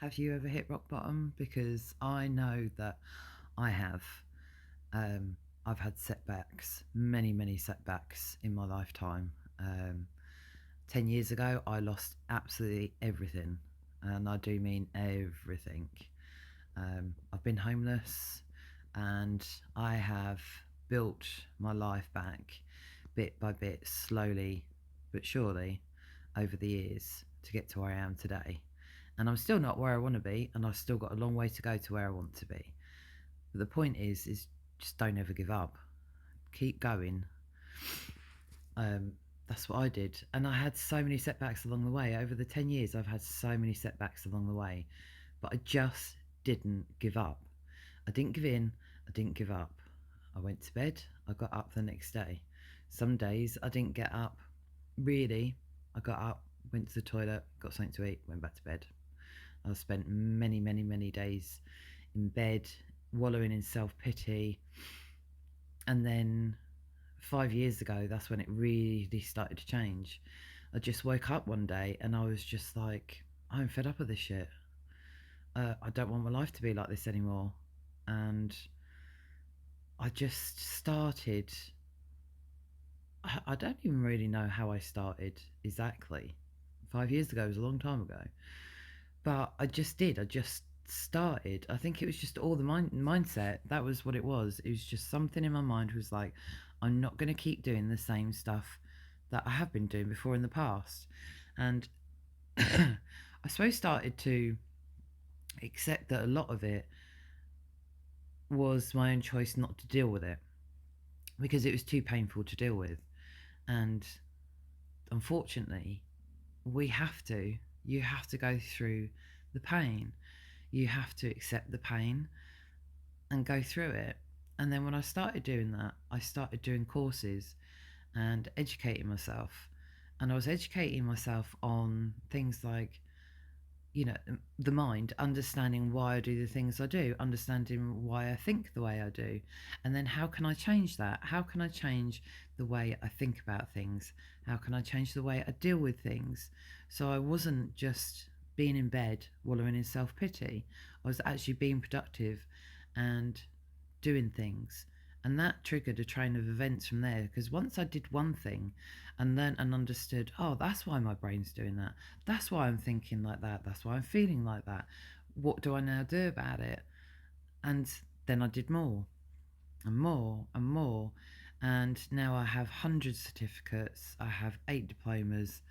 Have you ever hit rock bottom? Because I know that I have. Um, I've had setbacks, many, many setbacks in my lifetime. Um, 10 years ago, I lost absolutely everything. And I do mean everything. I've been homeless and I have built my life back bit by bit, slowly but surely, over the years to get to where I am today. And I'm still not where I want to be, and I've still got a long way to go to where I want to be. But the point is just don't ever give up. Keep going. Um, that's what I did, and I had so many setbacks along the way. Over the 10 years, I've had so many setbacks along the way, but I just didn't give up. I didn't give in. I didn't give up. I went to bed. I got up the next day. Some days I didn't get up. Really, I got up, went to the toilet, got something to eat, went back to bed. I spent many, many, many days in bed, wallowing in self pity. And then 5 years ago, that's when it really started to change. I just woke up one day and I was just like, I'm fed up with this shit. I don't want my life to be like this anymore. And I just started. I don't even really know how I started exactly. 5 years ago was a long time ago. But I just did. I just started. I think it was just all the mindset. That was what it was. It was just something in my mind was like, I'm not going to keep doing the same stuff that I have been doing before in the past. And I suppose started to accept that a lot of it was my own choice not to deal with it because it was too painful to deal with. And unfortunately, we have to. You have to go through the pain. You have to accept the pain and go through it. And then when I started doing that, I started doing courses and educating myself. And I was educating myself on things like, the mind, understanding why I do the things I do, understanding why I think the way I do. And then how can I change that? How can I change the way I think about things? How can I change the way I deal with things? So I wasn't just being in bed wallowing in self pity. I was actually being productive and doing things. And that triggered a train of events from there because once I did one thing and learnt and understood, oh, that's why my brain's doing that. That's why I'm thinking like that. That's why I'm feeling like that. What do I now do about it? And then I did more and more and more. And now I have hundreds of certificates. I have 8 diplomas.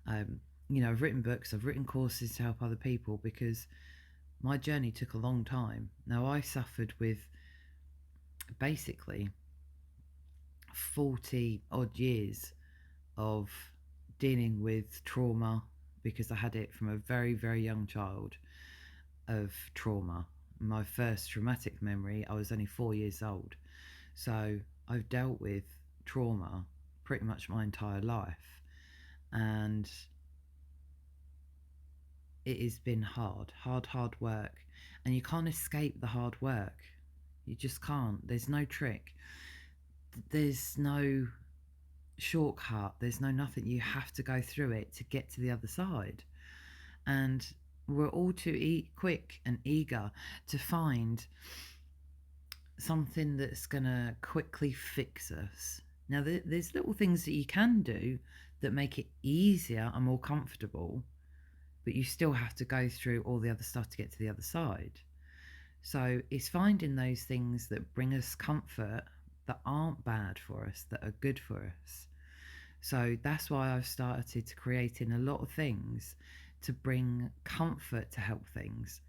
I've written books, I've written courses to help other people because my journey took a long time. Now, I suffered with basically 40 odd years of dealing with trauma because I had it from a very, very young child of trauma. My first traumatic memory, I was only 4 years old. So I've dealt with trauma pretty much my entire life. And it has been hard, hard, hard work. And you can't escape the hard work. You just can't. There's no trick. There's no shortcut. There's no nothing. You have to go through it to get to the other side. And we're all too quick and eager to find something that's going to quickly fix us. Now, there's little things that you can do that make it easier and more comfortable, but you still have to go through all the other stuff to get to the other side. So it's finding those things that bring us comfort that aren't bad for us, that are good for us. So that's why I've started to creating a lot of things to bring comfort to help things,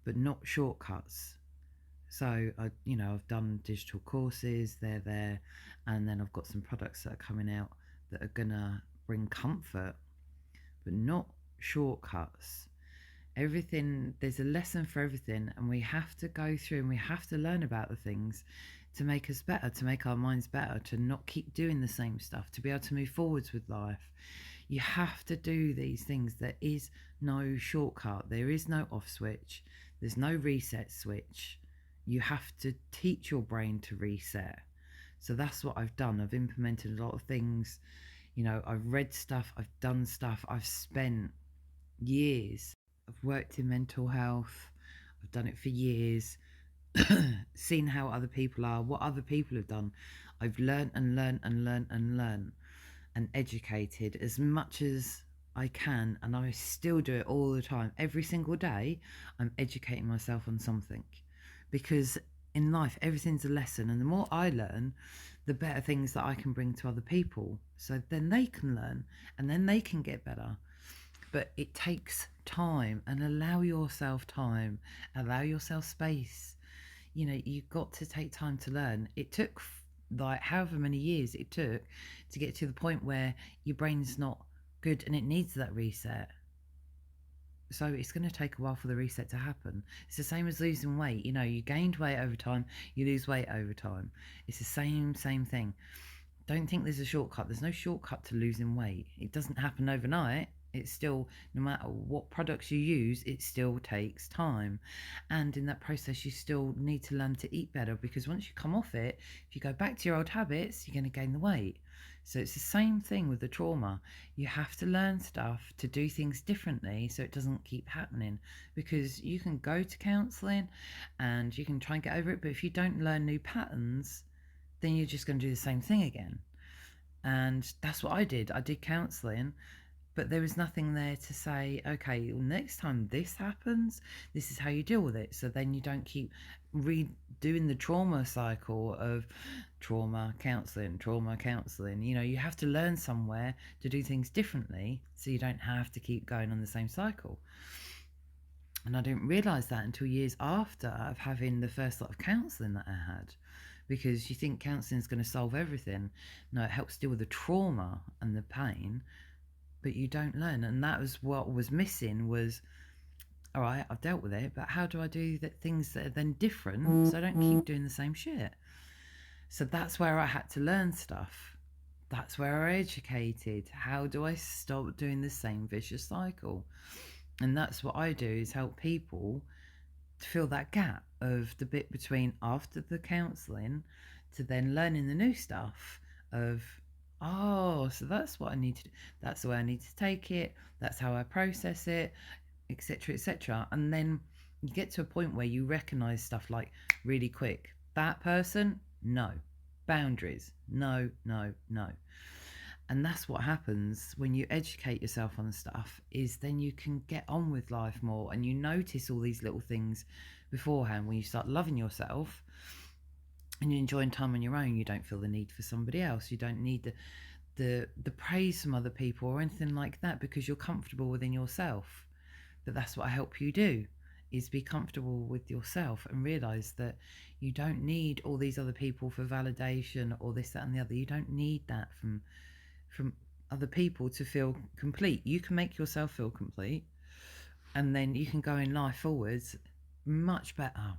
but not shortcuts. So I've done digital courses, they're there, and then I've got some products that are coming out that are gonna bring comfort, but not shortcuts. Everything, there's a lesson for everything, and we have to go through and we have to learn about the things to make us better, to make our minds better, to not keep doing the same stuff, to be able to move forwards with life. You have to do these things. There is no shortcut, there is no off switch, there's no reset switch. You have to teach your brain to reset. So that's what I've done. I've implemented a lot of things. I've read stuff, I've done stuff, I've spent years I've worked in mental health. I've done it for years. Seen how other people are, what other people have done. I've learned and learned and learned and learned and educated as much as I can, and I still do it all the time. Every single day, I'm educating myself on something because in life, everything's a lesson, and the more I learn, the better things that I can bring to other people. So then they can learn and then they can get better. But it takes time, and allow yourself time, allow yourself space. You've got to take time to learn. It took like however many years it took to get to the point where your brain's not good and it needs that reset. So it's going to take a while for the reset to happen. It's the same as losing weight. You gained weight over time, you lose weight over time. It's the same thing. Don't think there's a shortcut. There's no shortcut to losing weight. It doesn't happen overnight. It's still, no matter what products you use, it still takes time. And in that process, you still need to learn to eat better, because once you come off it, if you go back to your old habits, you're going to gain the weight. So it's the same thing with the trauma. You have to learn stuff to do things differently so it doesn't keep happening. Because you can go to counselling and you can try and get over it, but if you don't learn new patterns, then you're just going to do the same thing again. And that's what I did. I did counselling, but there was nothing there to say, okay, well, next time this happens, this is how you deal with it. So then you don't keep redoing the trauma cycle of trauma counselling. You have to learn somewhere to do things differently so you don't have to keep going on the same cycle. And I didn't realise that until years after of having the first lot of counselling that I had. Because you think counselling is going to solve everything. No, it helps deal with the trauma and the pain, but you don't learn. And that was what was missing was, all right, I've dealt with it, but how do I do things that are then different so I don't keep doing the same shit? So that's where I had to learn stuff. That's where I educated. How do I stop doing the same vicious cycle? And that's what I do, is help people to fill that gap of the bit between after the counselling to then learning the new stuff of, oh, so that's what I need to do. That's the way I need to take it. That's how I process it, etc., etc. And then you get to a point where you recognise stuff like really quick. That person, no. Boundaries, no, no, no. And that's what happens when you educate yourself on stuff, is then you can get on with life more, and you notice all these little things beforehand. When you start loving yourself and you're enjoying time on your own, you don't feel the need for somebody else. You don't need the praise from other people or anything like that, because you're comfortable within yourself. But that's what I help you do, is be comfortable with yourself and realize that you don't need all these other people for validation or this, that and the other. You don't need that from other people to feel complete. You can make yourself feel complete, and then you can go in life forwards much better,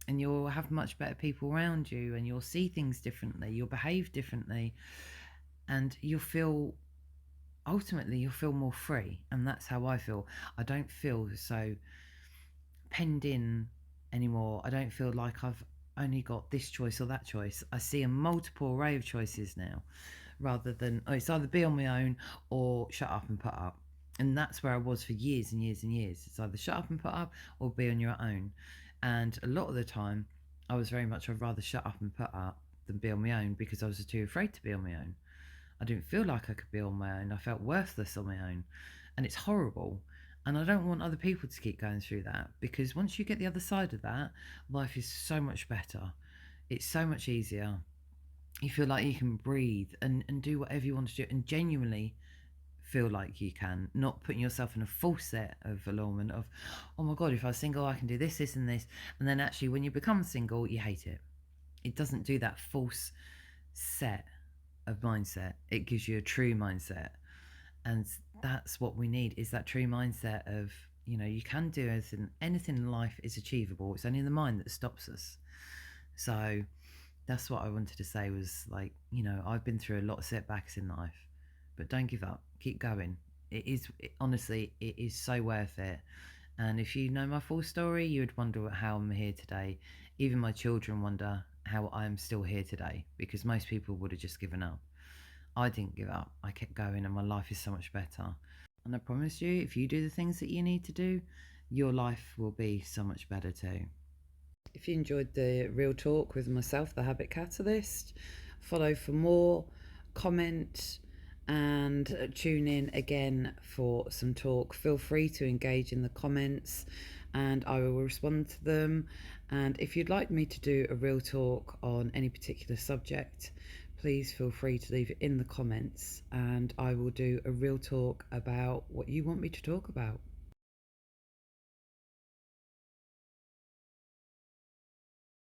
and you'll have much better people around you, and you'll see things differently, you'll behave differently, and ultimately you'll feel more free. And that's how I feel. I don't feel so penned in anymore. I don't feel like I've only got this choice or that choice. I see a multiple array of choices now, rather than, oh, it's either be on my own or shut up and put up. And that's where I was for years and years and years. It's either shut up and put up or be on your own. And a lot of the time I was very much, I'd rather shut up and put up than be on my own, because I was too afraid to be on my own. I didn't feel like I could be on my own. I felt worthless on my own, and it's horrible. And I don't want other people to keep going through that, because once you get the other side of that, life is so much better. It's so much easier. You feel like you can breathe and do whatever you want to do, and genuinely feel like you can, not putting yourself in a false set of allurement of, oh my god, if I was single I can do this, this and this, and then actually when you become single you hate it. It doesn't do that false set of mindset. It gives you a true mindset, and that's what we need, is that true mindset of, you can do anything in life is achievable. It's only the mind that stops us. So that's what I wanted to say, was like, I've been through a lot of setbacks in life, but don't give up, keep going. Honestly, it is so worth it. And if you know my full story, you would wonder how I'm here today. Even my children wonder how I'm still here today, because most people would have just given up. I didn't give up. I kept going, and my life is so much better. And I promise you, if you do the things that you need to do, your life will be so much better too. If you enjoyed the real talk with myself, the Habit Catalyst, follow for more, comment, and tune in again for some talk. Feel free to engage in the comments and I will respond to them. And if you'd like me to do a real talk on any particular subject, please feel free to leave it in the comments and I will do a real talk about what you want me to talk about.